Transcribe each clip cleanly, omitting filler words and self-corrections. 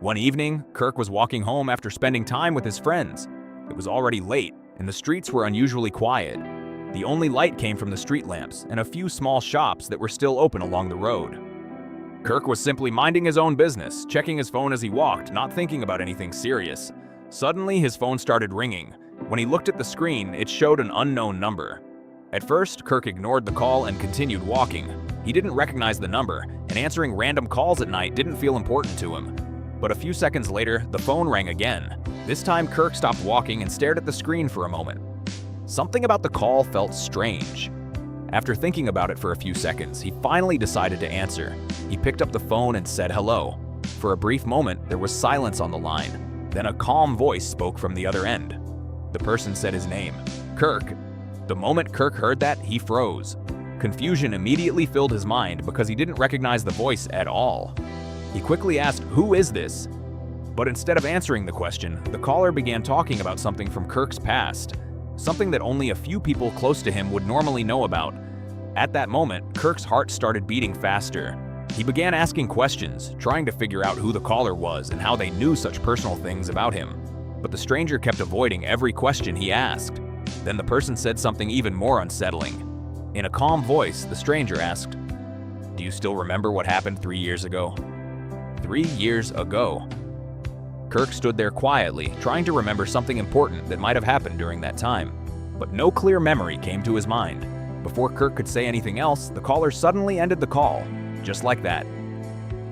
One evening, Kirk was walking home after spending time with his friends. It was already late, and the streets were unusually quiet. The only light came from the street lamps and a few small shops that were still open along the road. Kirk was simply minding his own business, checking his phone as he walked, not thinking about anything serious. Suddenly, his phone started ringing. When he looked at the screen, it showed an unknown number. At first, Kirk ignored the call and continued walking. He didn't recognize the number, and answering random calls at night didn't feel important to him. But a few seconds later, the phone rang again. This time, Kirk stopped walking and stared at the screen for a moment. Something about the call felt strange. After thinking about it for a few seconds, he finally decided to answer. He picked up the phone and said hello. For a brief moment, there was silence on the line. Then a calm voice spoke from the other end. The person said his name, Kirk. The moment Kirk heard that, he froze. Confusion immediately filled his mind because he didn't recognize the voice at all. He quickly asked, "Who is this?" But instead of answering the question, the caller began talking about something from Kirk's past, something that only a few people close to him would normally know about. At that moment, Kirk's heart started beating faster. He began asking questions, trying to figure out who the caller was and how they knew such personal things about him. But the stranger kept avoiding every question he asked. Then the person said something even more unsettling. In a calm voice, the stranger asked, "Do you still remember what happened 3 years ago?" 3 years ago. Kirk stood there quietly, trying to remember something important that might have happened during that time. But no clear memory came to his mind. Before Kirk could say anything else, the caller suddenly ended the call, just like that.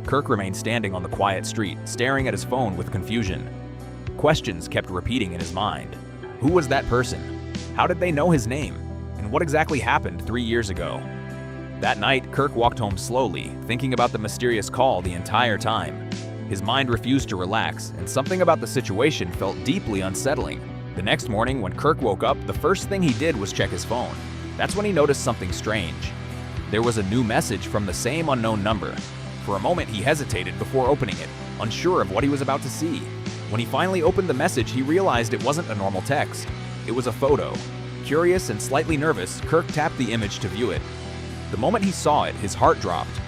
Kirk remained standing on the quiet street, staring at his phone with confusion. Questions kept repeating in his mind. Who was that person? How did they know his name? And what exactly happened 3 years ago? That night, Kirk walked home slowly, thinking about the mysterious call the entire time. His mind refused to relax, and something about the situation felt deeply unsettling. The next morning, when Kirk woke up, the first thing he did was check his phone. That's when he noticed something strange. There was a new message from the same unknown number. For a moment, he hesitated before opening it, unsure of what he was about to see. When he finally opened the message, he realized it wasn't a normal text. It was a photo. Curious and slightly nervous, Kirk tapped the image to view it. The moment he saw it, his heart dropped.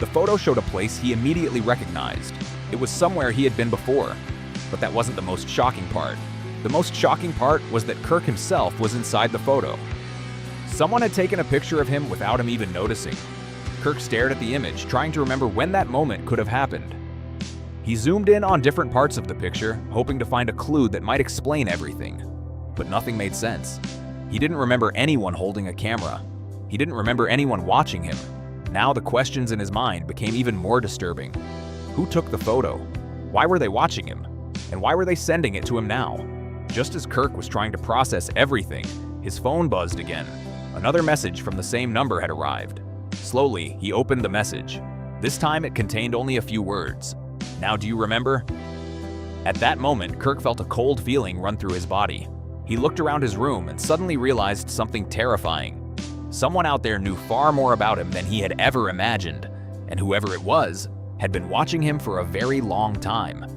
The photo showed a place he immediately recognized. It was somewhere he had been before. But that wasn't the most shocking part. The most shocking part was that Kirk himself was inside the photo. Someone had taken a picture of him without him even noticing. Kirk stared at the image, trying to remember when that moment could have happened. He zoomed in on different parts of the picture, hoping to find a clue that might explain everything. But nothing made sense. He didn't remember anyone holding a camera. He didn't remember anyone watching him. Now the questions in his mind became even more disturbing. Who took the photo? Why were they watching him? And why were they sending it to him now? Just as Kirk was trying to process everything, his phone buzzed again. Another message from the same number had arrived. Slowly, he opened the message. This time it contained only a few words. "Now do you remember?" At that moment, Kirk felt a cold feeling run through his body. He looked around his room and suddenly realized something terrifying. Someone out there knew far more about him than he had ever imagined, and whoever it was had been watching him for a very long time.